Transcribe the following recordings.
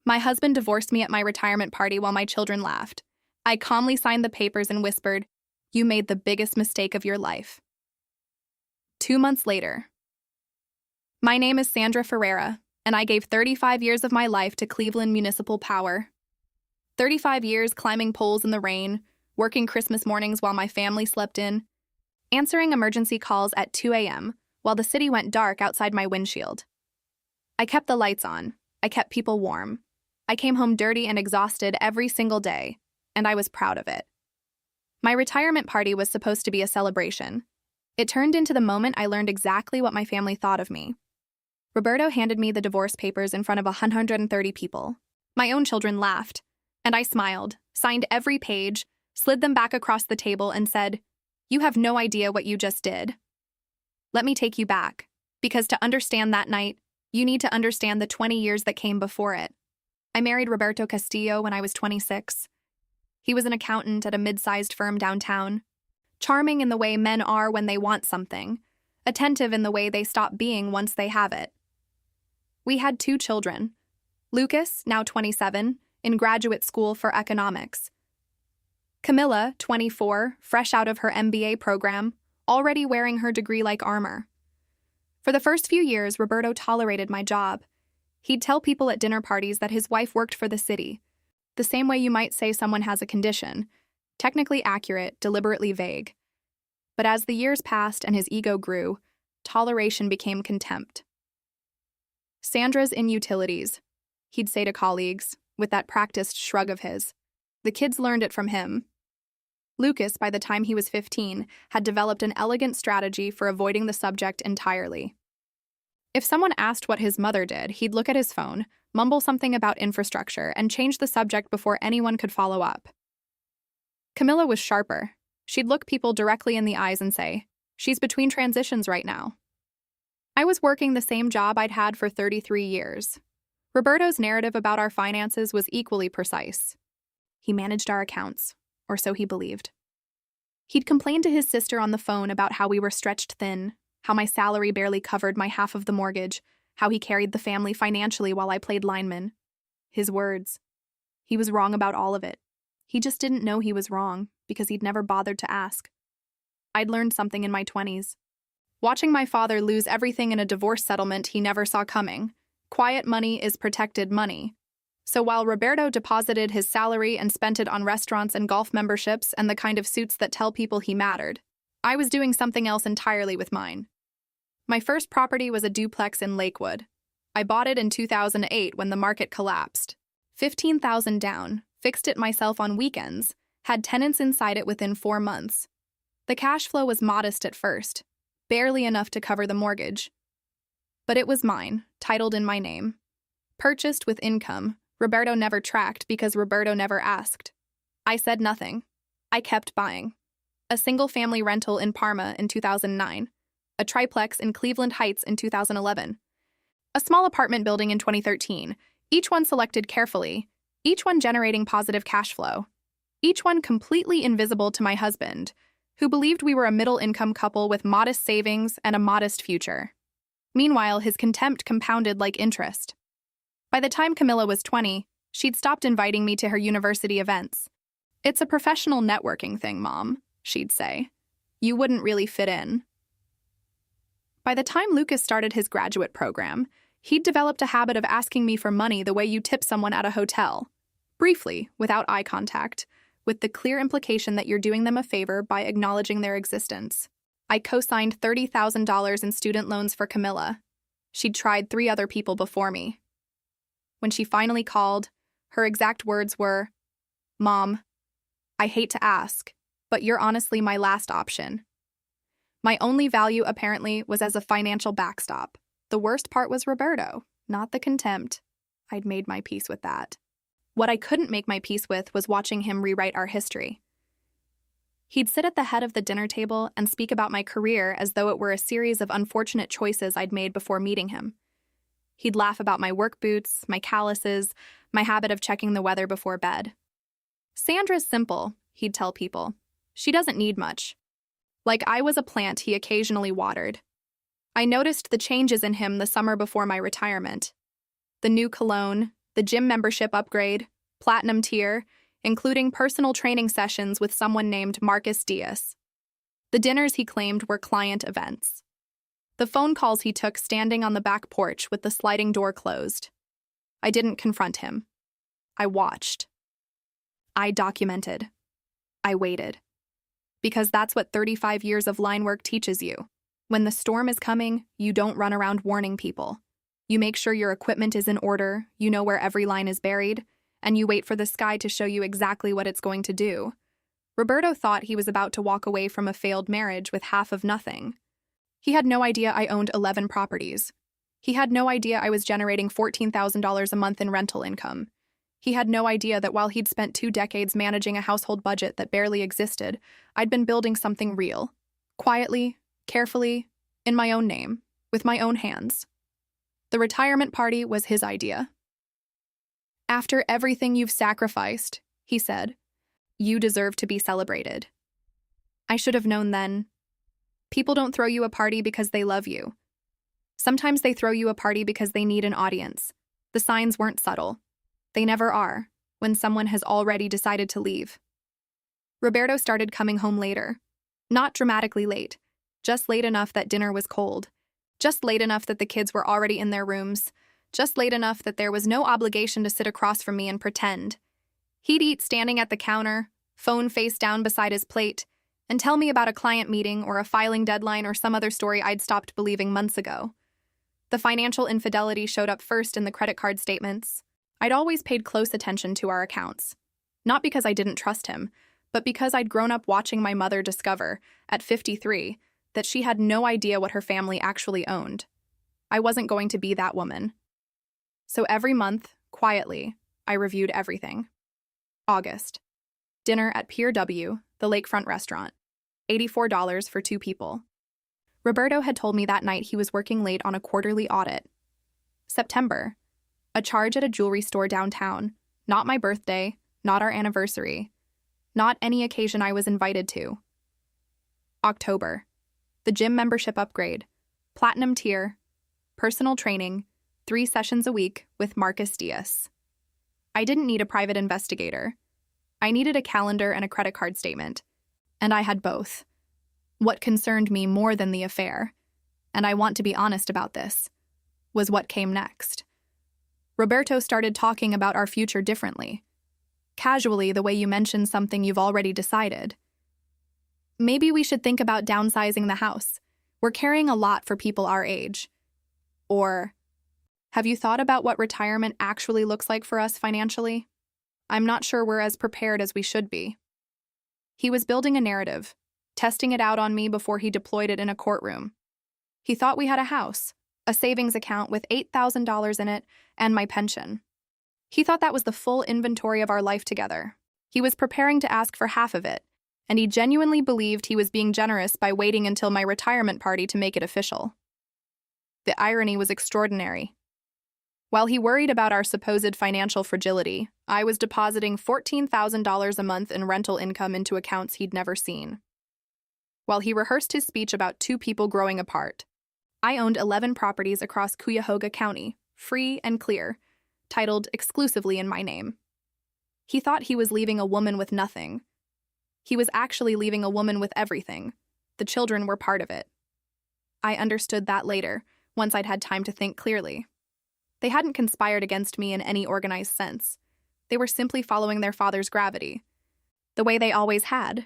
My husband divorced me at my retirement party while my children laughed. I calmly signed the papers and whispered, "You made the biggest mistake of your life." 2 months later. My name is Sandra Ferreira, and I gave 35 years of my life to Cleveland Municipal Power. 35 years climbing poles in the rain, working Christmas mornings while my family slept in, answering emergency calls at 2 a.m. while the city went dark outside my windshield. I kept the lights on. I kept people warm. I came home dirty and exhausted every single day, and I was proud of it. My retirement party was supposed to be a celebration. It turned into the moment I learned exactly what my family thought of me. Roberto handed me the divorce papers in front of 130 people. My own children laughed, and I smiled, signed every page, slid them back across the table, and said, "You have no idea what you just did. Let me take you back, because to understand that night, you need to understand the 20 years that came before it." I married Roberto Castillo when I was 26. He was an accountant at a mid-sized firm downtown, charming in the way men are when they want something, attentive in the way they stop being once they have it. We had 2 children. Lucas, now 27, in graduate school for economics. Camilla, 24, fresh out of her MBA program, already wearing her degree like armor. For the first few years, Roberto tolerated my job. He'd tell people at dinner parties that his wife worked for the city, the same way you might say someone has a condition, technically accurate, deliberately vague. But as the years passed and his ego grew, toleration became contempt. "Sandra's in utilities," he'd say to colleagues, with that practiced shrug of his. The kids learned it from him. Lucas, by the time he was 15, had developed an elegant strategy for avoiding the subject entirely. If someone asked what his mother did, he'd look at his phone, mumble something about infrastructure, and change the subject before anyone could follow up. Camilla was sharper. She'd look people directly in the eyes and say, "She's between transitions right now." I was working the same job I'd had for 33 years. Roberto's narrative about our finances was equally precise. He managed our accounts, or so he believed. He'd complain to his sister on the phone about how we were stretched thin, how my salary barely covered my half of the mortgage, how he carried the family financially while I played lineman. His words. He was wrong about all of it. He just didn't know he was wrong, because he'd never bothered to ask. I'd learned something in my 20s. Watching my father lose everything in a divorce settlement he never saw coming. Quiet money is protected money. So while Roberto deposited his salary and spent it on restaurants and golf memberships and the kind of suits that tell people he mattered, I was doing something else entirely with mine. My first property was a duplex in Lakewood. I bought it in 2008 when the market collapsed. $15,000 down, fixed it myself on weekends, had tenants inside it within 4 months. The cash flow was modest at first, barely enough to cover the mortgage. But it was mine, titled in my name. Purchased with income, Roberto never tracked because Roberto never asked. I said nothing. I kept buying. A single-family rental in Parma in 2009, a triplex in Cleveland Heights in 2011, a small apartment building in 2013, each one selected carefully, each one generating positive cash flow, each one completely invisible to my husband, who believed we were a middle-income couple with modest savings and a modest future. Meanwhile, his contempt compounded like interest. By the time Camilla was 20, she'd stopped inviting me to her university events. "It's a professional networking thing, Mom," she'd say. "You wouldn't really fit in." By the time Lucas started his graduate program, he'd developed a habit of asking me for money the way you tip someone at a hotel. Briefly, without eye contact, with the clear implication that you're doing them a favor by acknowledging their existence. I co-signed $30,000 in student loans for Camilla. She'd tried 3 other people before me. When she finally called, her exact words were, "Mom, I hate to ask, but you're honestly my last option." My only value, apparently, was as a financial backstop. The worst part was Roberto, not the contempt. I'd made my peace with that. What I couldn't make my peace with was watching him rewrite our history. He'd sit at the head of the dinner table and speak about my career as though it were a series of unfortunate choices I'd made before meeting him. He'd laugh about my work boots, my calluses, my habit of checking the weather before bed. "Sandra's simple," he'd tell people. "She doesn't need much." Like I was a plant he occasionally watered. I noticed the changes in him the summer before my retirement. The new cologne, the gym membership upgrade, platinum tier, including personal training sessions with someone named Marcus Diaz. The dinners he claimed were client events. The phone calls he took standing on the back porch with the sliding door closed. I didn't confront him. I watched. I documented. I waited. Because that's what 35 years of line work teaches you. When the storm is coming, you don't run around warning people. You make sure your equipment is in order, you know where every line is buried, and you wait for the sky to show you exactly what it's going to do. Roberto thought he was about to walk away from a failed marriage with half of nothing. He had no idea I owned 11 properties. He had no idea I was generating $14,000 a month in rental income. He had no idea that while he'd spent 2 decades managing a household budget that barely existed, I'd been building something real. Quietly, carefully, in my own name, with my own hands. The retirement party was his idea. "After everything you've sacrificed," he said, "you deserve to be celebrated." I should have known then. People don't throw you a party because they love you. Sometimes they throw you a party because they need an audience. The signs weren't subtle. They never are, when someone has already decided to leave. Roberto started coming home later. Not dramatically late, just late enough that dinner was cold. Just late enough that the kids were already in their rooms. Just late enough that there was no obligation to sit across from me and pretend. He'd eat standing at the counter, phone face down beside his plate, and tell me about a client meeting or a filing deadline or some other story I'd stopped believing months ago. The financial infidelity showed up first in the credit card statements. I'd always paid close attention to our accounts. Not because I didn't trust him, but because I'd grown up watching my mother discover, at 53, that she had no idea what her family actually owned. I wasn't going to be that woman. So every month, quietly, I reviewed everything. August. Dinner at Pier W, the lakefront restaurant. $84 for 2 people. Roberto had told me that night he was working late on a quarterly audit. September. A charge at a jewelry store downtown. Not my birthday, not our anniversary. Not any occasion I was invited to. October. The gym membership upgrade. Platinum tier. Personal training. 3 sessions a week with Marcus Diaz. I didn't need a private investigator. I needed a calendar and a credit card statement. And I had both. What concerned me more than the affair, and I want to be honest about this, was what came next. Roberto started talking about our future differently. Casually, the way you mention something you've already decided. Maybe we should think about downsizing the house. We're carrying a lot for people our age. Or, have you thought about what retirement actually looks like for us financially? I'm not sure we're as prepared as we should be. He was building a narrative, testing it out on me before he deployed it in a courtroom. He thought we had a house, a savings account with $8,000 in it, and my pension. He thought that was the full inventory of our life together. He was preparing to ask for half of it, and he genuinely believed he was being generous by waiting until my retirement party to make it official. The irony was extraordinary. While he worried about our supposed financial fragility, I was depositing $14,000 a month in rental income into accounts he'd never seen. While he rehearsed his speech about 2 people growing apart, I owned 11 properties across Cuyahoga County, free and clear, titled exclusively in my name. He thought he was leaving a woman with nothing. He was actually leaving a woman with everything. The children were part of it. I understood that later, once I'd had time to think clearly. They hadn't conspired against me in any organized sense. They were simply following their father's gravity. The way they always had.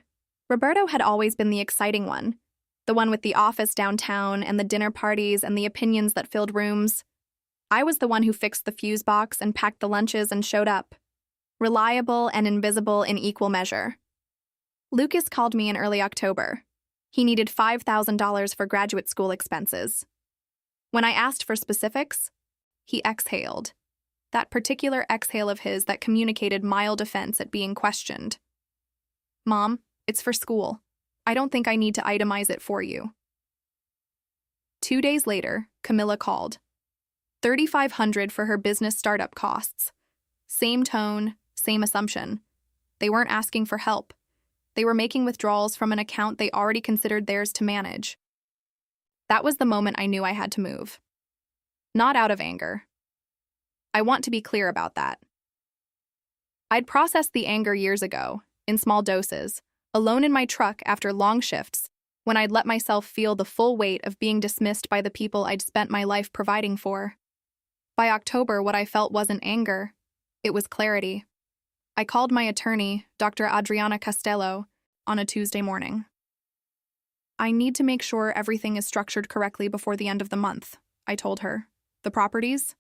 Roberto had always been the exciting one. The one with the office downtown and the dinner parties and the opinions that filled rooms. I was the one who fixed the fuse box and packed the lunches and showed up. Reliable and invisible in equal measure. Lucas called me in early October. He needed $5,000 for graduate school expenses. When I asked for specifics, he exhaled. That particular exhale of his that communicated mild offense at being questioned. "Mom, it's for school. I don't think I need to itemize it for you." 2 days later, Camilla called. $3,500 for her business startup costs. Same tone, same assumption. They weren't asking for help. They were making withdrawals from an account they already considered theirs to manage. That was the moment I knew I had to move. Not out of anger. I want to be clear about that. I'd processed the anger years ago, in small doses, alone in my truck after long shifts, when I'd let myself feel the full weight of being dismissed by the people I'd spent my life providing for. By October, what I felt wasn't anger. It was clarity. I called my attorney, Dr. Adriana Castello, on a Tuesday morning. I need to make sure everything is structured correctly before the end of the month, I told her. The properties?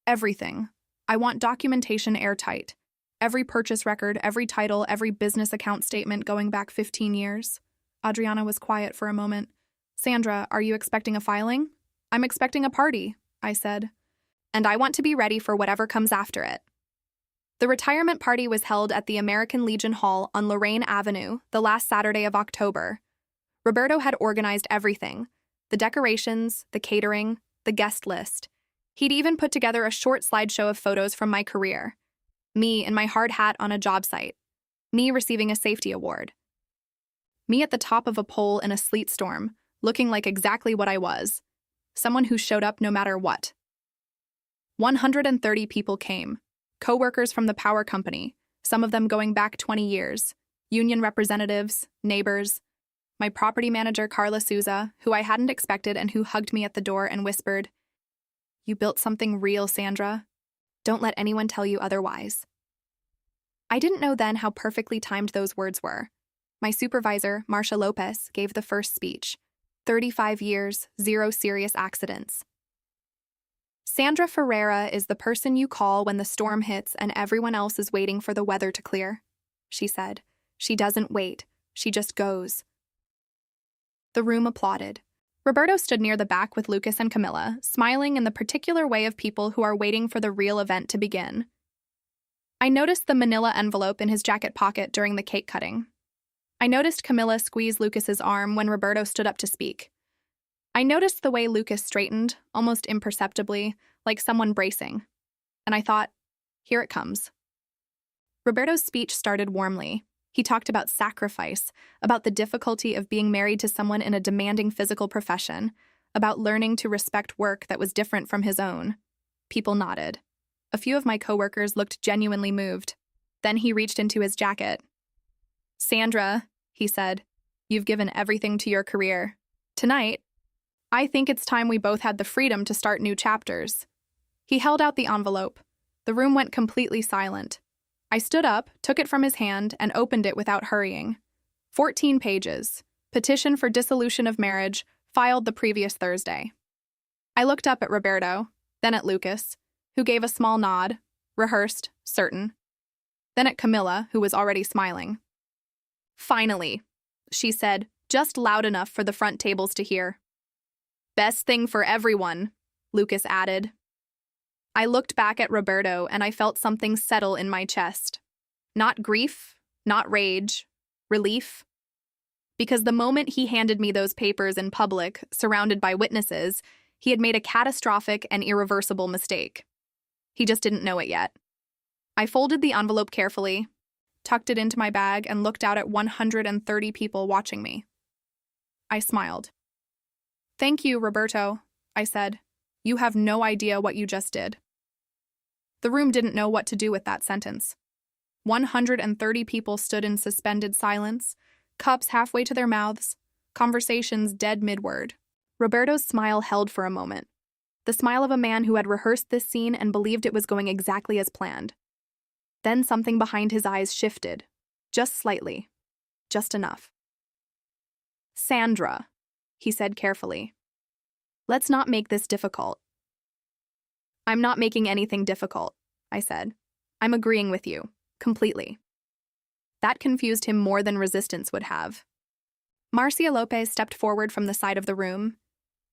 Everything. I want documentation airtight. Every purchase record, every title, every business account statement going back 15 years. Adriana was quiet for a moment. Sandra, are you expecting a filing? I'm expecting a party, I said. And I want to be ready for whatever comes after it. The retirement party was held at the American Legion Hall on Lorraine Avenue the last Saturday of October. Roberto had organized everything: the decorations, the catering, the guest list. He'd even put together a short slideshow of photos from my career. Me in my hard hat on a job site. Me receiving a safety award. Me at the top of a pole in a sleet storm, looking like exactly what I was. Someone who showed up no matter what. 130 people came. Co-workers from the power company, some of them going back 20 years. Union representatives, neighbors. My property manager, Carla Souza, who I hadn't expected and who hugged me at the door and whispered, "You built something real, Sandra. Don't let anyone tell you otherwise." I didn't know then how perfectly timed those words were. My supervisor, Marcia Lopez, gave the first speech. 35 years, 0 serious accidents. Sandra Ferreira is the person you call when the storm hits and everyone else is waiting for the weather to clear, she said. She doesn't wait. She just goes. The room applauded. Roberto stood near the back with Lucas and Camilla, smiling in the particular way of people who are waiting for the real event to begin. I noticed the manila envelope in his jacket pocket during the cake cutting. I noticed Camilla squeeze Lucas's arm when Roberto stood up to speak. I noticed the way Lucas straightened, almost imperceptibly, like someone bracing. And I thought, here it comes. Roberto's speech started warmly. He talked about sacrifice, about the difficulty of being married to someone in a demanding physical profession, about learning to respect work that was different from his own. People nodded. A few of my coworkers looked genuinely moved. Then he reached into his jacket. "Sandra," he said, "you've given everything to your career. Tonight, I think it's time we both had the freedom to start new chapters." He held out the envelope. The room went completely silent. I stood up, took it from his hand, and opened it without hurrying. 14 pages. Petition for dissolution of marriage, filed the previous Thursday. I looked up at Roberto, then at Lucas, who gave a small nod, rehearsed, certain. Then at Camilla, who was already smiling. "Finally," she said, just loud enough for the front tables to hear. "Best thing for everyone," Lucas added. I looked back at Roberto and I felt something settle in my chest. Not grief, not rage, relief. Because the moment he handed me those papers in public, surrounded by witnesses, he had made a catastrophic and irreversible mistake. He just didn't know it yet. I folded the envelope carefully, tucked it into my bag, and looked out at 130 people watching me. I smiled. "Thank you, Roberto," I said. "You have no idea what you just did." The room didn't know what to do with that sentence. 130 people stood in suspended silence, cups halfway to their mouths, conversations dead mid-word. Roberto's smile held for a moment. The smile of a man who had rehearsed this scene and believed it was going exactly as planned. Then something behind his eyes shifted. Just slightly. Just enough. "Sandra," he said carefully. "Let's not make this difficult." "I'm not making anything difficult," I said. "I'm agreeing with you. Completely." That confused him more than resistance would have. Marcia Lopez stepped forward from the side of the room.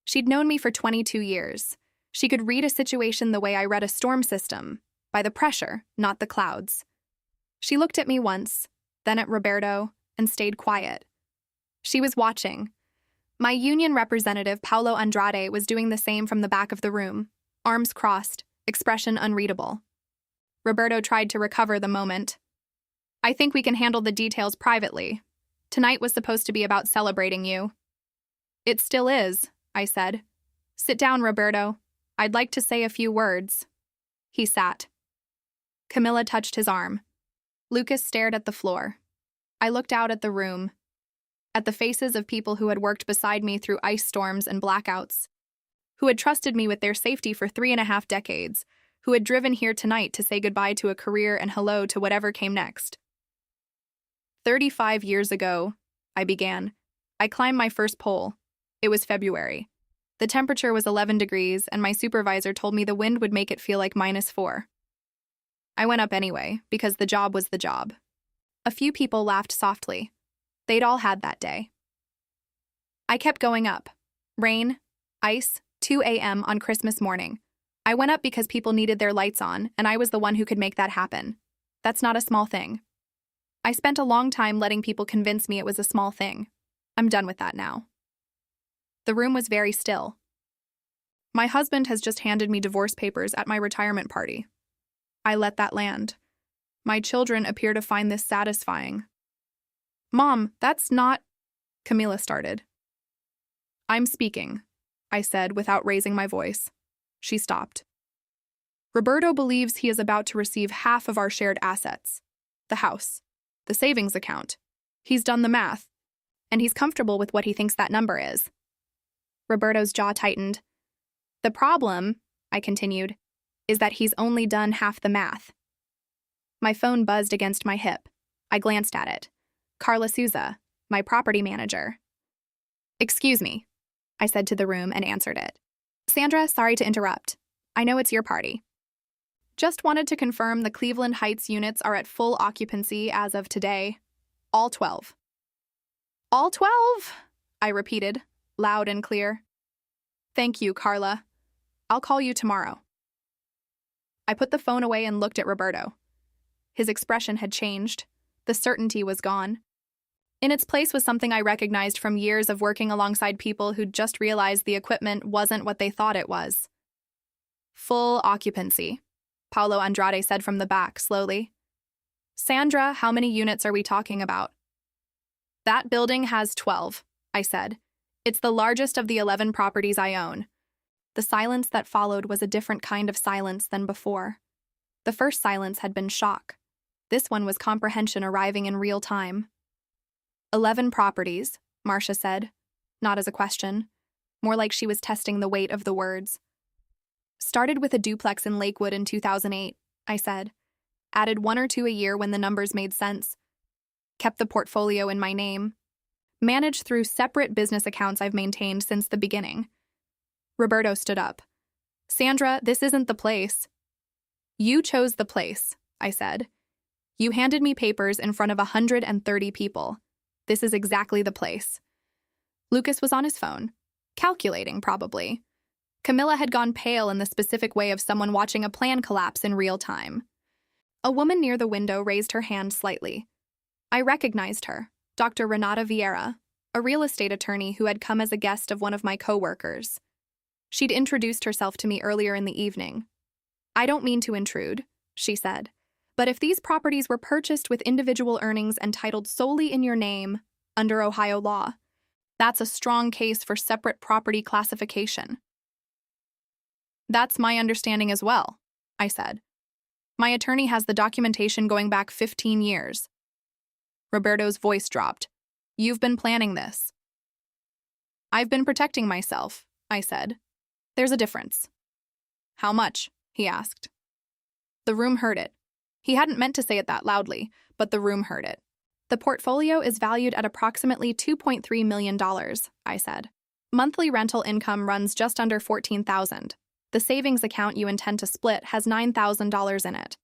She'd known me for 22 years. She could read a situation the way I read a storm system, by the pressure, not the clouds. She looked at me once, then at Roberto, and stayed quiet. She was watching. My union representative, Paulo Andrade, was doing the same from the back of the room, arms crossed, expression unreadable. Roberto tried to recover the moment. "I think we can handle the details privately. Tonight was supposed to be about celebrating you." "It still is," I said. "Sit down, Roberto. I'd like to say a few words." He sat. Camilla touched his arm. Lucas stared at the floor. I looked out at the room, at the faces of people who had worked beside me through ice storms and blackouts, who had trusted me with their safety for 3.5 decades, who had driven here tonight to say goodbye to a career and hello to whatever came next. 35 years ago, I began. I climbed my first pole. It was February. The temperature was 11 degrees, and my supervisor told me the wind would make it feel like -4. I went up anyway, because the job was the job. A few people laughed softly. They'd all had that day. I kept going up. Rain, ice, 2 a.m. on Christmas morning. I went up because people needed their lights on, and I was the one who could make that happen. That's not a small thing. I spent a long time letting people convince me it was a small thing. I'm done with that now. The room was very still. My husband has just handed me divorce papers at my retirement party. I let that land. My children appear to find this satisfying. Mom, that's not... Camilla started. I'm speaking, I said without raising my voice. She stopped. Roberto believes he is about to receive half of our shared assets. The house. The savings account. He's done the math. And he's comfortable with what he thinks that number is. Roberto's jaw tightened. The problem, I continued, is that he's only done half the math. My phone buzzed against my hip. I glanced at it. Carla Souza, my property manager. Excuse me, I said to the room and answered it. Sandra, sorry to interrupt. I know it's your party. Just wanted to confirm the Cleveland Heights units are at full occupancy as of today. All 12. All 12? I repeated, loud and clear. Thank you, Carla. I'll call you tomorrow. I put the phone away and looked at Roberto. His expression had changed. The certainty was gone. In its place was something I recognized from years of working alongside people who'd just realized the equipment wasn't what they thought it was. Full occupancy, Paulo Andrade said from the back, slowly. Sandra, how many units are we talking about? That building has 12, I said. It's the largest of the 11 properties I own. The silence that followed was a different kind of silence than before. The first silence had been shock. This one was comprehension arriving in real time. 11 properties, Marcia said, not as a question, more like she was testing the weight of the words. Started with a duplex in Lakewood in 2008, I said. Added 1 or 2 a year when the numbers made sense. Kept the portfolio in my name. Managed through separate business accounts I've maintained since the beginning. Roberto stood up. Sandra, this isn't the place. You chose the place, I said. You handed me papers in front of 130 people. This is exactly the place. Lucas was on his phone. Calculating, probably. Camilla had gone pale in the specific way of someone watching a plan collapse in real time. A woman near the window raised her hand slightly. I recognized her, Dr. Renata Vieira, a real estate attorney who had come as a guest of one of my co-workers. She'd introduced herself to me earlier in the evening. I don't mean to intrude, she said, but if these properties were purchased with individual earnings and titled solely in your name, under Ohio law, that's a strong case for separate property classification. That's my understanding as well, I said. My attorney has the documentation going back 15 years. Roberto's voice dropped. You've been planning this. I've been protecting myself, I said. There's a difference. How much? He asked. The room heard it. He hadn't meant to say it that loudly, but the room heard it. The portfolio is valued at approximately $2.3 million, I said. Monthly rental income runs just under $14,000. The savings account you intend to split has $9,000 in it.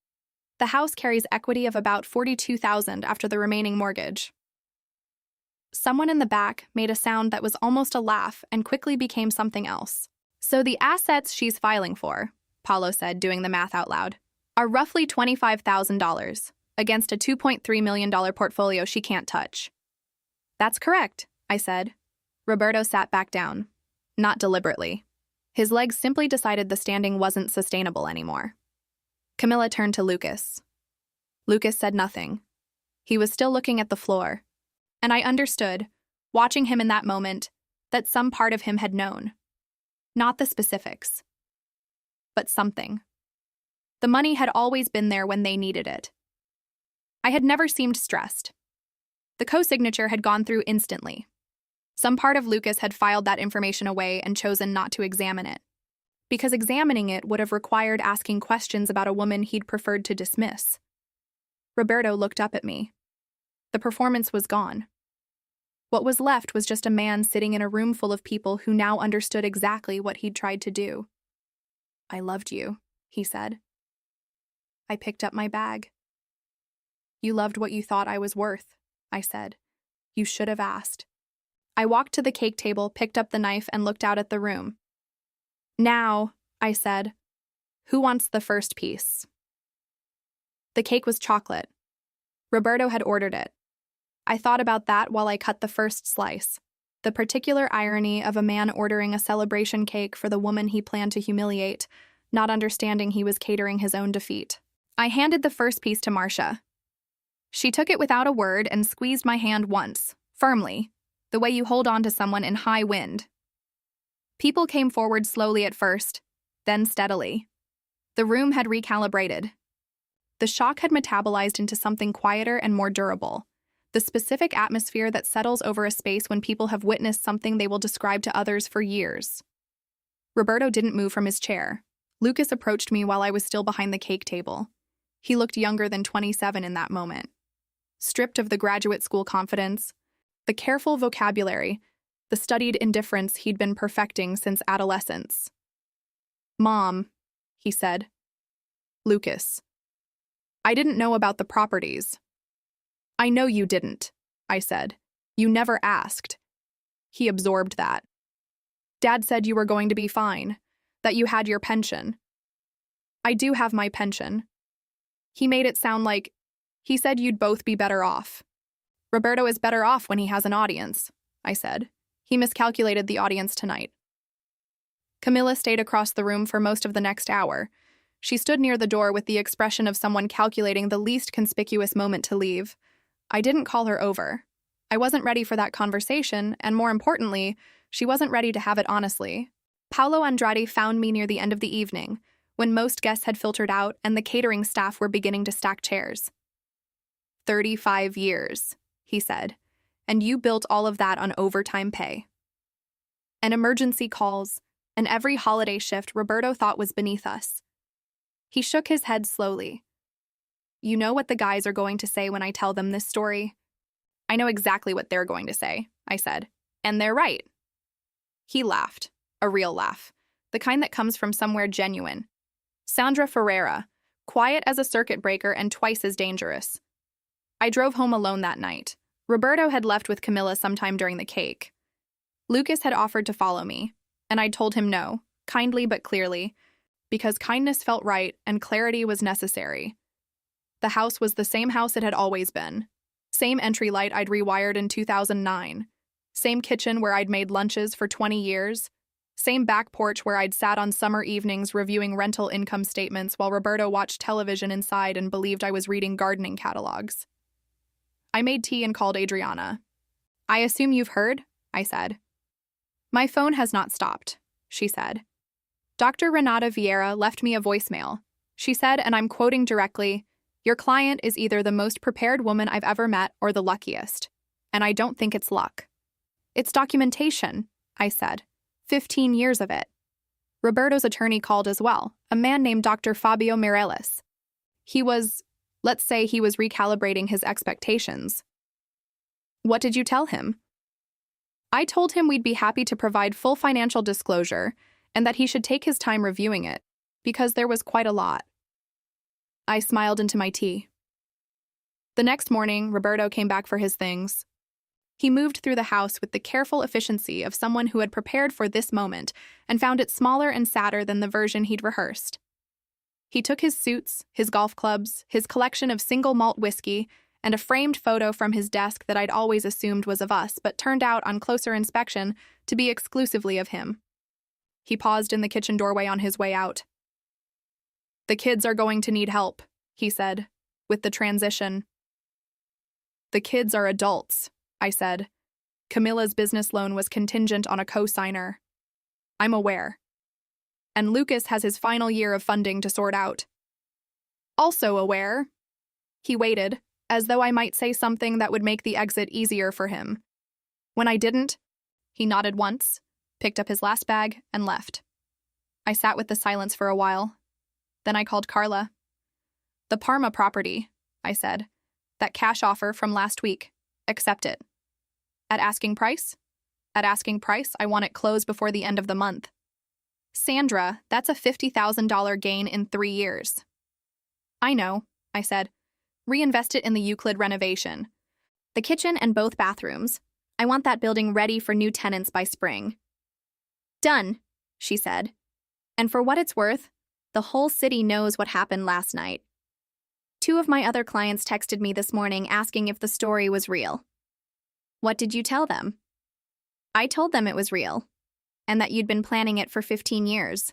The house carries equity of about $42,000 after the remaining mortgage. Someone in the back made a sound that was almost a laugh and quickly became something else. So the assets she's filing for, Paulo said, doing the math out loud, are roughly $25,000 against a $2.3 million portfolio she can't touch. That's correct, I said. Roberto sat back down. Not deliberately. His legs simply decided the standing wasn't sustainable anymore. Camilla turned to Lucas. Lucas said nothing. He was still looking at the floor, and I understood, watching him in that moment, that some part of him had known. Not the specifics, but something. The money had always been there when they needed it. I had never seemed stressed. The co-signature had gone through instantly. Some part of Lucas had filed that information away and chosen not to examine it, because examining it would have required asking questions about a woman he'd preferred to dismiss. Roberto looked up at me. The performance was gone. What was left was just a man sitting in a room full of people who now understood exactly what he'd tried to do. "I loved you," he said. I picked up my bag. "You loved what you thought I was worth," I said. "You should have asked." I walked to the cake table, picked up the knife, and looked out at the room. "Now," I said, "who wants the first piece?" The cake was chocolate. Roberto had ordered it. I thought about that while I cut the first slice. The particular irony of a man ordering a celebration cake for the woman he planned to humiliate, not understanding he was catering his own defeat. I handed the first piece to Marcia. She took it without a word and squeezed my hand once, firmly, the way you hold on to someone in high wind. People came forward slowly at first, then steadily. The room had recalibrated. The shock had metabolized into something quieter and more durable, the specific atmosphere that settles over a space when people have witnessed something they will describe to others for years. Roberto didn't move from his chair. Lucas approached me while I was still behind the cake table. He looked younger than 27 in that moment. Stripped of the graduate school confidence, the careful vocabulary, the studied indifference he'd been perfecting since adolescence. "Mom," he said. "Lucas. I didn't know about the properties." "I know you didn't," I said. "You never asked." He absorbed that. "Dad said you were going to be fine, that you had your pension." "I do have my pension." He made it sound like, "He said you'd both be better off." "Roberto is better off when he has an audience," I said. "He miscalculated the audience tonight." Camilla stayed across the room for most of the next hour. She stood near the door with the expression of someone calculating the least conspicuous moment to leave. I didn't call her over. I wasn't ready for that conversation, and more importantly, she wasn't ready to have it honestly. Paolo Andrade found me near the end of the evening, when most guests had filtered out and the catering staff were beginning to stack chairs. 35 years, he said, and you built all of that on overtime pay. And emergency calls, and every holiday shift Roberto thought was beneath us. He shook his head slowly. "You know what the guys are going to say when I tell them this story?" "I know exactly what they're going to say," I said. "And they're right." He laughed, a real laugh, the kind that comes from somewhere genuine. Sandra Ferreira, quiet as a circuit breaker and twice as dangerous. I drove home alone that night. Roberto had left with Camilla sometime during the cake. Lucas had offered to follow me, and I'd told him no, kindly but clearly, because kindness felt right and clarity was necessary. The house was the same house it had always been. Same entry light I'd rewired in 2009. Same kitchen where I'd made lunches for 20 years. Same back porch where I'd sat on summer evenings reviewing rental income statements while Roberto watched television inside and believed I was reading gardening catalogs. I made tea and called Adriana. "I assume you've heard?" I said. "My phone has not stopped," she said. Dr. Renata Vieira left me a voicemail. She said, and I'm quoting directly, "Your client is either the most prepared woman I've ever met or the luckiest. And I don't think it's luck." "It's documentation," I said. 15 years of it. Roberto's attorney called as well, a man named Dr. Fabio Mireles. Let's say he was recalibrating his expectations. "What did you tell him?" "I told him we'd be happy to provide full financial disclosure and that he should take his time reviewing it, because there was quite a lot." I smiled into my tea. The next morning, Roberto came back for his things. He moved through the house with the careful efficiency of someone who had prepared for this moment and found it smaller and sadder than the version he'd rehearsed. He took his suits, his golf clubs, his collection of single malt whiskey, and a framed photo from his desk that I'd always assumed was of us but turned out on closer inspection to be exclusively of him. He paused in the kitchen doorway on his way out. "The kids are going to need help," he said, with the transition. "The kids are adults," I said. "Camilla's business loan was contingent on a co-signer." "I'm aware. And Lucas has his final year of funding to sort out." Also aware. He waited, as though I might say something that would make the exit easier for him. When I didn't, he nodded once, picked up his last bag, and left. I sat with the silence for a while. Then I called Carla. "The Parma property," I said. "That cash offer from last week. Accept it." "At asking price?" "At asking price, I want it closed before the end of the month." "Sandra, that's a $50,000 gain in 3 years." "I know," I said. "Reinvest it in the Euclid renovation. The kitchen and both bathrooms. I want that building ready for new tenants by spring." "Done," she said. "And for what it's worth, the whole city knows what happened last night. 2 of my other clients texted me this morning asking if the story was real." "What did you tell them?" "I told them it was real, and that you'd been planning it for 15 years,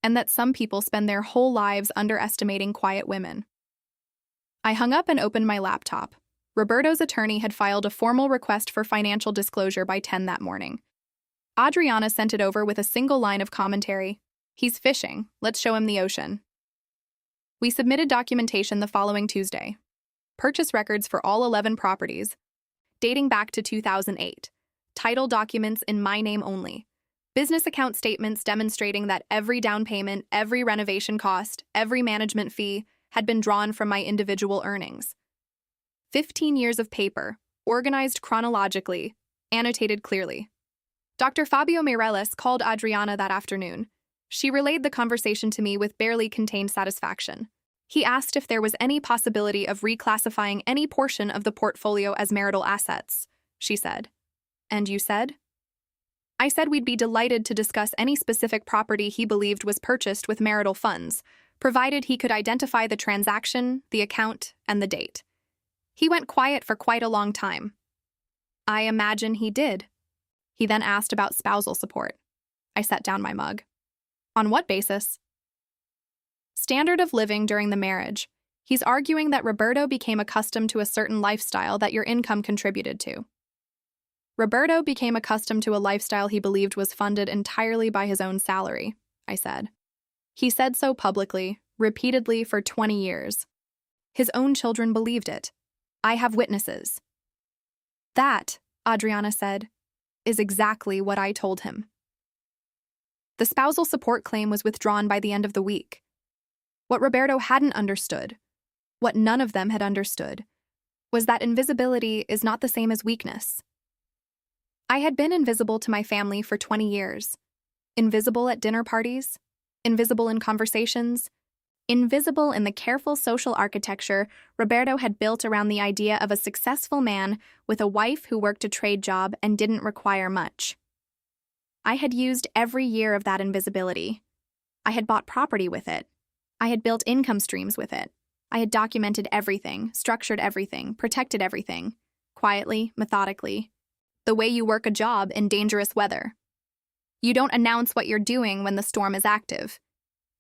and that some people spend their whole lives underestimating quiet women." I hung up and opened my laptop. Roberto's attorney had filed a formal request for financial disclosure by 10 that morning. Adriana sent it over with a single line of commentary. "He's fishing. Let's show him the ocean." We submitted documentation the following Tuesday. Purchase records for all 11 properties, dating back to 2008. Title documents in my name only. Business account statements demonstrating that every down payment, every renovation cost, every management fee had been drawn from my individual earnings. 15 years of paper, organized chronologically, annotated clearly. Dr. Fabio Mireles called Adriana that afternoon. She relayed the conversation to me with barely contained satisfaction. He asked if there was any possibility of reclassifying any portion of the portfolio as marital assets, she said. "And you said?" "I said we'd be delighted to discuss any specific property he believed was purchased with marital funds, provided he could identify the transaction, the account, and the date." He went quiet for quite a long time. "I imagine he did." He then asked about spousal support. I set down my mug. "On what basis?" "Standard of living during the marriage. He's arguing that Roberto became accustomed to a certain lifestyle that your income contributed to." "Roberto became accustomed to a lifestyle he believed was funded entirely by his own salary," I said. "He said so publicly, repeatedly for 20 years. His own children believed it. I have witnesses." "That," Adriana said, "is exactly what I told him." The spousal support claim was withdrawn by the end of the week. What Roberto hadn't understood, what none of them had understood, was that invisibility is not the same as weakness. I had been invisible to my family for 20 years. Invisible at dinner parties, invisible in conversations, invisible in the careful social architecture Roberto had built around the idea of a successful man with a wife who worked a trade job and didn't require much. I had used every year of that invisibility. I had bought property with it. I had built income streams with it. I had documented everything, structured everything, protected everything, quietly, methodically, the way you work a job in dangerous weather. You don't announce what you're doing when the storm is active.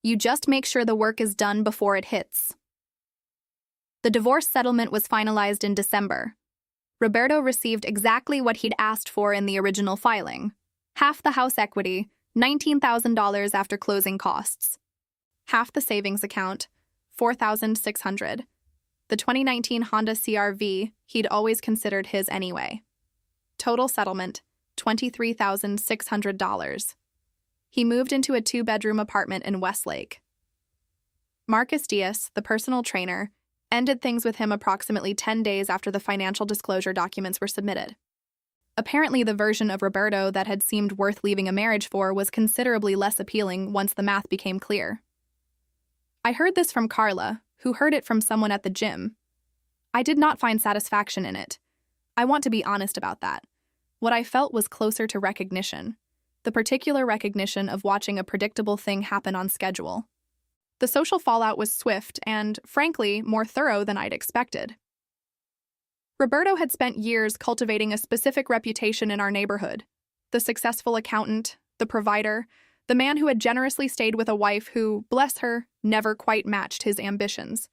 You just make sure the work is done before it hits. The divorce settlement was finalized in December. Roberto received exactly what he'd asked for in the original filing. Half the house equity, $19,000 after closing costs. Half the savings account, $4,600. The 2019 Honda CR-V he'd always considered his anyway. Total settlement, $23,600. He moved into a 2-bedroom apartment in Westlake. Marcus Diaz, the personal trainer, ended things with him approximately 10 days after the financial disclosure documents were submitted. Apparently, the version of Roberto that had seemed worth leaving a marriage for was considerably less appealing once the math became clear. I heard this from Carla, who heard it from someone at the gym. I did not find satisfaction in it. I want to be honest about that. What I felt was closer to recognition, the particular recognition of watching a predictable thing happen on schedule. The social fallout was swift and, frankly, more thorough than I'd expected. Roberto had spent years cultivating a specific reputation in our neighborhood: the successful accountant, the provider, the man who had generously stayed with a wife who, bless her, never quite matched his ambitions.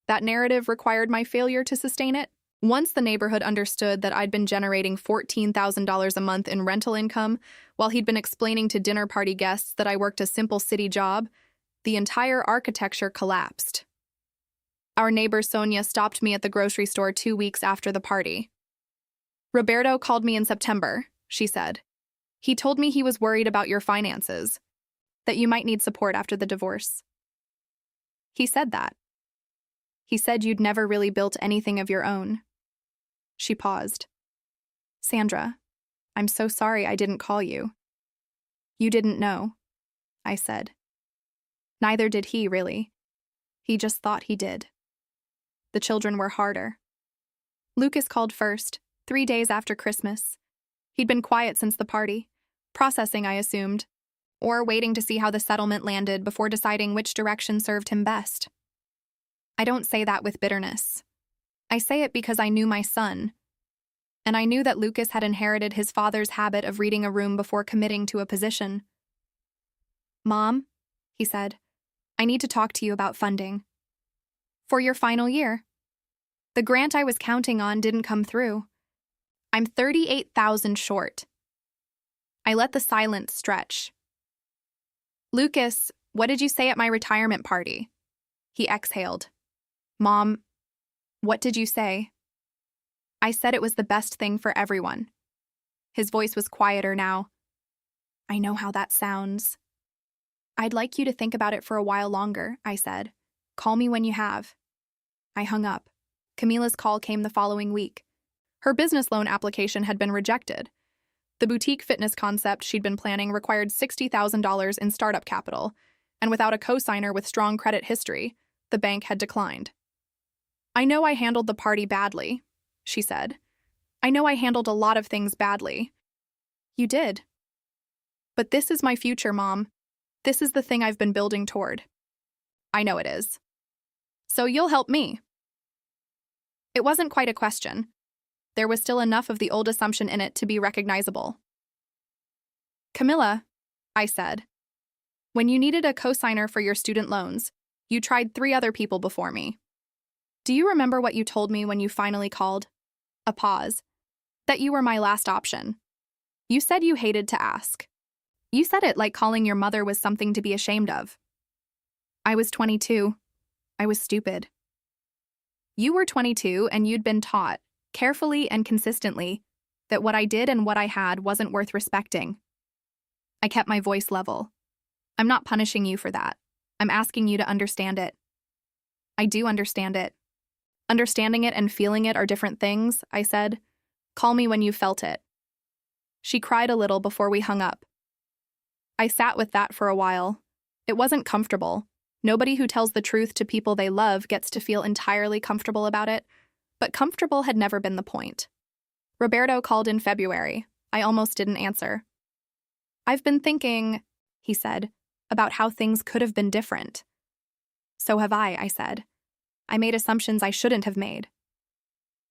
That narrative required my failure to sustain it. Once the neighborhood understood that I'd been generating $14,000 a month in rental income while he'd been explaining to dinner party guests that I worked a simple city job, the entire architecture collapsed. Our neighbor Sonia stopped me at the grocery store 2 weeks after the party. Roberto called me in September, she said. He told me he was worried about your finances, that you might need support after the divorce. He said that. He said you'd never really built anything of your own. She paused. Sandra, I'm so sorry I didn't call you. You didn't know, I said. Neither did he, really. He just thought he did. The children were harder. Lucas called first, 3 days after Christmas. He'd been quiet since the party, processing, I assumed, or waiting to see how the settlement landed before deciding which direction served him best. I don't say that with bitterness. I say it because I knew my son, and I knew that Lucas had inherited his father's habit of reading a room before committing to a position. Mom, he said, I need to talk to you about funding. For your final year. The grant I was counting on didn't come through. I'm $38,000 short. I let the silence stretch. Lucas, what did you say at my retirement party? He exhaled. Mom, what did you say? I said it was the best thing for everyone. His voice was quieter now. I know how that sounds. I'd like you to think about it for a while longer, I said. Call me when you have. I hung up. Camila's call came the following week. Her business loan application had been rejected. The boutique fitness concept she'd been planning required $60,000 in startup capital, and without a co-signer with strong credit history, the bank had declined. I know I handled the party badly, she said. I know I handled a lot of things badly. You did. But this is my future, Mom. This is the thing I've been building toward. I know it is. So you'll help me. It wasn't quite a question. There was still enough of the old assumption in it to be recognizable. Camilla, I said, when you needed a co-signer for your student loans, you tried 3 other people before me. Do you remember what you told me when you finally called? A pause. That you were my last option. You said you hated to ask. You said it like calling your mother was something to be ashamed of. I was 22. I was stupid. You were 22 and you'd been taught, carefully and consistently, that what I did and what I had wasn't worth respecting. I kept my voice level. I'm not punishing you for that. I'm asking you to understand it. I do understand it. Understanding it and feeling it are different things, I said. Call me when you felt it. She cried a little before we hung up. I sat with that for a while. It wasn't comfortable. Nobody who tells the truth to people they love gets to feel entirely comfortable about it, but comfortable had never been the point. Roberto called in February. I almost didn't answer. I've been thinking, he said, about how things could have been different. So have I said. I made assumptions I shouldn't have made.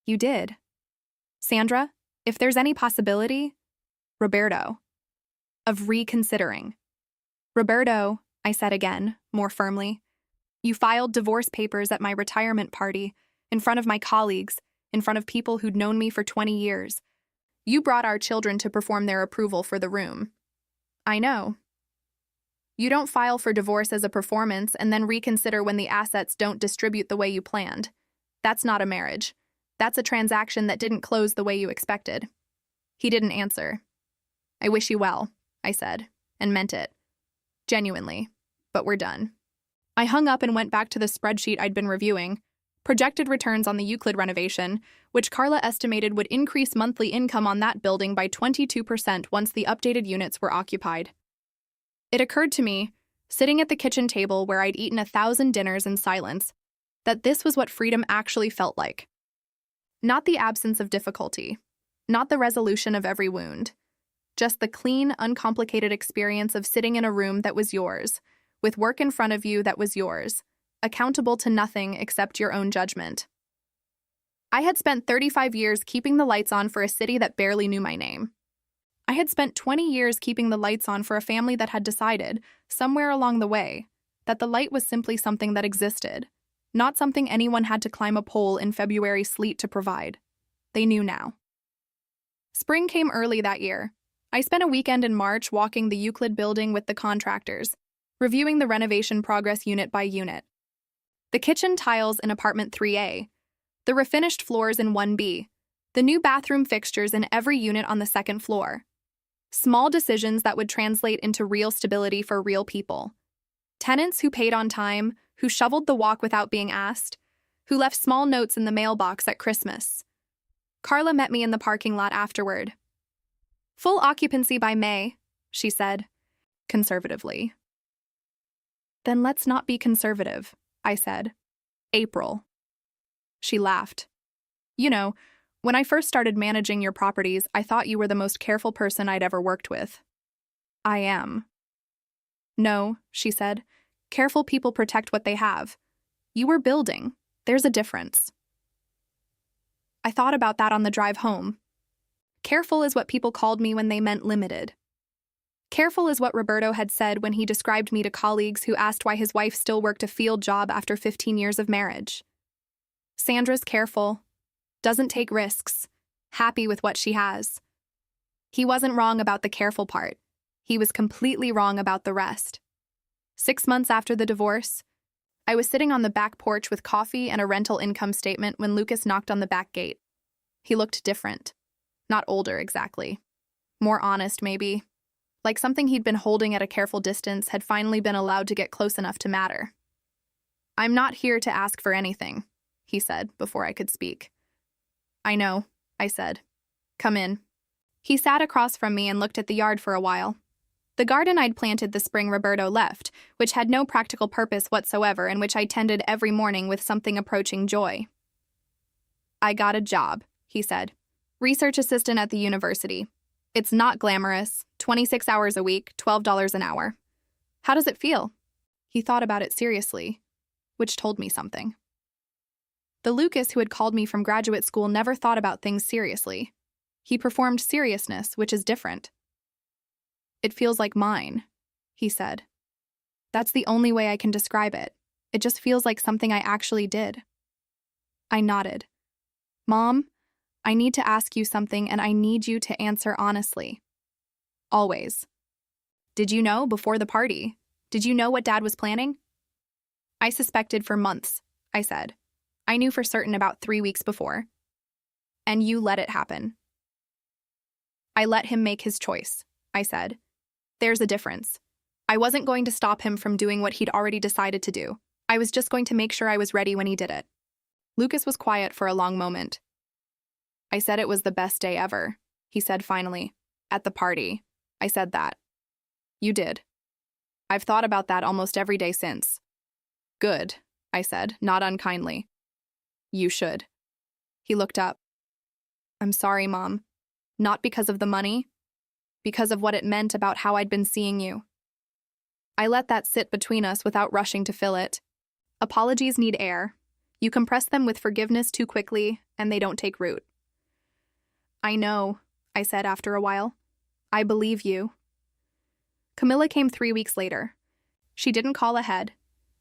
You did. Sandra, if there's any possibility, Roberto, of reconsidering. Roberto, I said again, more firmly, you filed divorce papers at my retirement party, in front of my colleagues, in front of people who'd known me for 20 years. You brought our children to perform their approval for the room. I know. You don't file for divorce as a performance and then reconsider when the assets don't distribute the way you planned. That's not a marriage. That's a transaction that didn't close the way you expected. He didn't answer. I wish you well, I said, and meant it. Genuinely. But we're done. I hung up and went back to the spreadsheet I'd been reviewing, projected returns on the Euclid renovation, which Carla estimated would increase monthly income on that building by 22% once the updated units were occupied. It occurred to me, sitting at the kitchen table where I'd eaten 1,000 dinners in silence, that this was what freedom actually felt like. Not the absence of difficulty, not the resolution of every wound, just the clean, uncomplicated experience of sitting in a room that was yours, with work in front of you that was yours, accountable to nothing except your own judgment. I had spent 35 years keeping the lights on for a city that barely knew my name. I had spent 20 years keeping the lights on for a family that had decided, somewhere along the way, that the light was simply something that existed, not something anyone had to climb a pole in February sleet to provide. They knew now. Spring came early that year. I spent a weekend in March walking the Euclid building with the contractors, reviewing the renovation progress unit by unit. The kitchen tiles in apartment 3A, the refinished floors in 1B, the new bathroom fixtures in every unit on the second floor. Small decisions that would translate into real stability for real people. Tenants who paid on time, who shoveled the walk without being asked, who left small notes in the mailbox at Christmas. Carla met me in the parking lot afterward. Full occupancy by May, she said, conservatively. Then let's not be conservative, I said. April. She laughed. You know, when I first started managing your properties, I thought you were the most careful person I'd ever worked with. I am. No, she said. Careful people protect what they have. You were building. There's a difference. I thought about that on the drive home. Careful is what people called me when they meant limited. Careful is what Roberto had said when he described me to colleagues who asked why his wife still worked a field job after 15 years of marriage. Sandra's careful, doesn't take risks, happy with what she has. He wasn't wrong about the careful part. He was completely wrong about the rest. 6 months after the divorce, I was sitting on the back porch with coffee and a rental income statement when Lucas knocked on the back gate. He looked different. Not older, exactly. More honest, maybe. Like something he'd been holding at a careful distance had finally been allowed to get close enough to matter. I'm not here to ask for anything, he said before I could speak. I know, I said. Come in. He sat across from me and looked at the yard for a while. The garden I'd planted the spring Roberto left, which had no practical purpose whatsoever and which I tended every morning with something approaching joy. I got a job, he said. Research assistant at the university. It's not glamorous, 26 hours a week, $12 an hour. How does it feel? He thought about it seriously, which told me something. The Lucas who had called me from graduate school never thought about things seriously. He performed seriousness, which is different. It feels like mine, he said. That's the only way I can describe it. It just feels like something I actually did. I nodded. Mom, I need to ask you something and I need you to answer honestly. Always. Did you know before the party? Did you know what Dad was planning? I suspected for months, I said. I knew for certain about 3 weeks before. And you let it happen. I let him make his choice, I said. There's a difference. I wasn't going to stop him from doing what he'd already decided to do. I was just going to make sure I was ready when he did it. Lucas was quiet for a long moment. I said it was the best day ever, he said finally. At the party. I said that. You did. I've thought about that almost every day since. Good, I said, not unkindly. You should. He looked up. I'm sorry, Mom. Not because of the money. Because of what it meant about how I'd been seeing you. I let that sit between us without rushing to fill it. Apologies need air. You compress them with forgiveness too quickly, and they don't take root. I know, I said after a while. I believe you. Camilla came 3 weeks later. She didn't call ahead.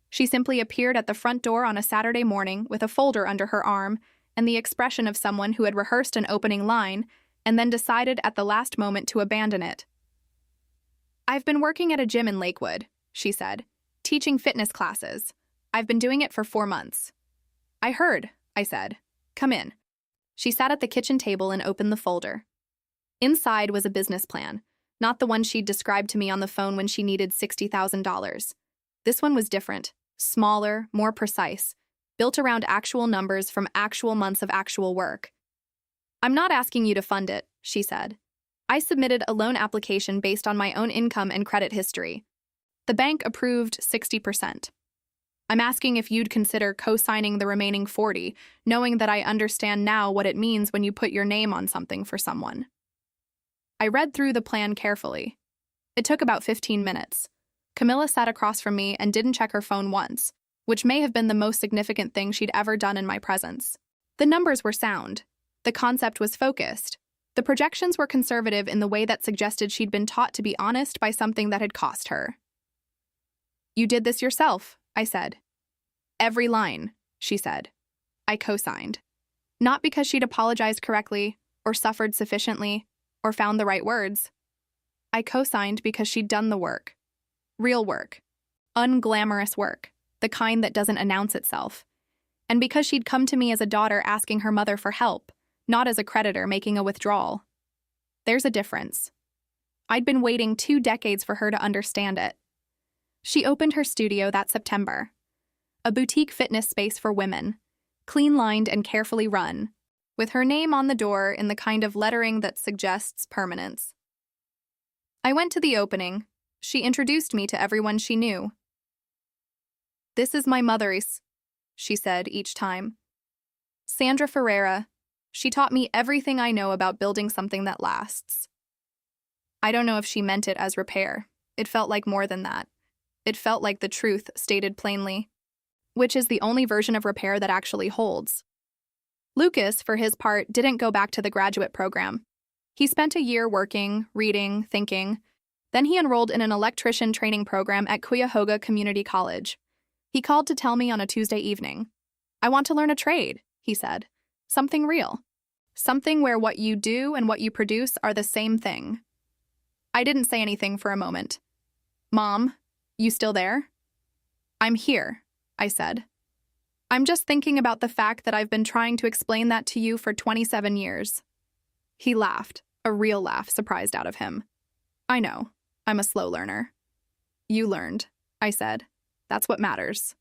She simply appeared at the front door on a Saturday morning with a folder under her arm and the expression of someone who had rehearsed an opening line and then decided at the last moment to abandon it. I've been working at a gym in Lakewood, she said, teaching fitness classes. I've been doing it for 4 months. I heard, I said. Come in. She sat at the kitchen table and opened the folder. Inside was a business plan, not the one she'd described to me on the phone when she needed $60,000. This one was different, smaller, more precise, built around actual numbers from actual months of actual work. I'm not asking you to fund it, she said. I submitted a loan application based on my own income and credit history. The bank approved 60%. I'm asking if you'd consider co-signing the remaining 40, knowing that I understand now what it means when you put your name on something for someone. I read through the plan carefully. It took about 15 minutes. Camilla sat across from me and didn't check her phone once, which may have been the most significant thing she'd ever done in my presence. The numbers were sound. The concept was focused. The projections were conservative in the way that suggested she'd been taught to be honest by something that had cost her. You did this yourself, I said. Every line, she said. I co-signed. Not because she'd apologized correctly, or suffered sufficiently, or found the right words. I co-signed because she'd done the work. Real work. Unglamorous work. The the kind that doesn't announce itself. And because she'd come to me as a daughter asking her mother for help, not as a creditor making a withdrawal. There's a difference. I'd been waiting 2 decades for her to understand it. She opened her studio that September. A boutique fitness space for women, clean-lined and carefully run, with her name on the door in the kind of lettering that suggests permanence. I went to the opening. She introduced me to everyone she knew. "This is my mother," she said each time. "Sandra Ferreira. She taught me everything I know about building something that lasts." I don't know if she meant it as repair. It felt like more than that. It felt like the truth stated plainly, which is the only version of repair that actually holds. Lucas, for his part, didn't go back to the graduate program. He spent a year working, reading, thinking. Then he enrolled in an electrician training program at Cuyahoga Community College. He called to tell me on a Tuesday evening. "I want to learn a trade," he said. "Something real. Something where what you do and what you produce are the same thing." I didn't say anything for a moment. "Mom, you still there?" "I'm here," I said. "I'm just thinking about the fact that I've been trying to explain that to you for 27 years. He laughed, a real laugh surprised out of him. "I know. I'm a slow learner." "You learned," I said. "That's what matters."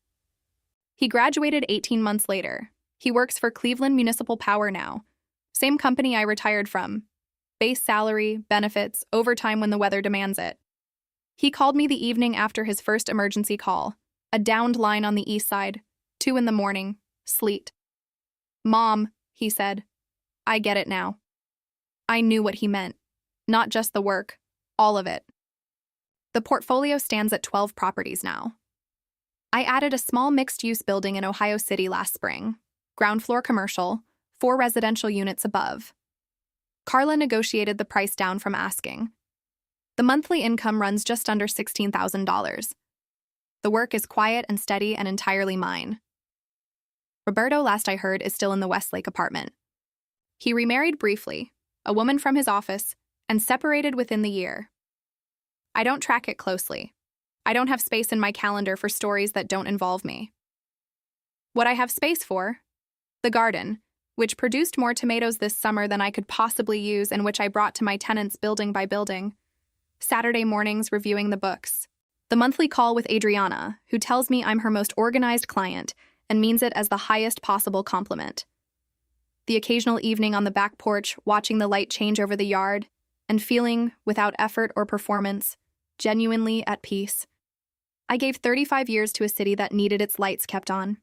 He graduated 18 months later. He works for Cleveland Municipal Power now. Same company I retired from. Base salary, benefits, overtime when the weather demands it. He called me the evening after his first emergency call. A downed line on the east side. 2 a.m, sleet. "Mom," he said. "I get it now." I knew what he meant. Not just the work, all of it. The portfolio stands at 12 properties now. I added a small mixed-use building in Ohio City last spring. Ground floor commercial, 4 residential units above. Carla negotiated the price down from asking. The monthly income runs just under $16,000. The work is quiet and steady and entirely mine. Roberto, last I heard, is still in the Westlake apartment. He remarried briefly, a woman from his office, and separated within the year. I don't track it closely. I don't have space in my calendar for stories that don't involve me. What I have space for? The garden, which produced more tomatoes this summer than I could possibly use and which I brought to my tenants building by building. Saturday mornings reviewing the books. The monthly call with Adriana, who tells me I'm her most organized client and means it as the highest possible compliment. The occasional evening on the back porch, watching the light change over the yard, and feeling, without effort or performance, genuinely at peace. I gave 35 years to a city that needed its lights kept on.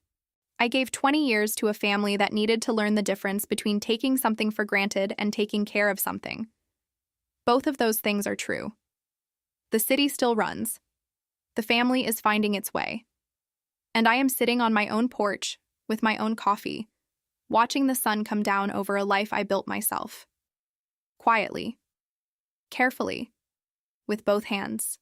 I gave 20 years to a family that needed to learn the difference between taking something for granted and taking care of something. Both of those things are true. The city still runs. The family is finding its way. And I am sitting on my own porch, with my own coffee, watching the sun come down over a life I built myself. Quietly. Carefully. With both hands.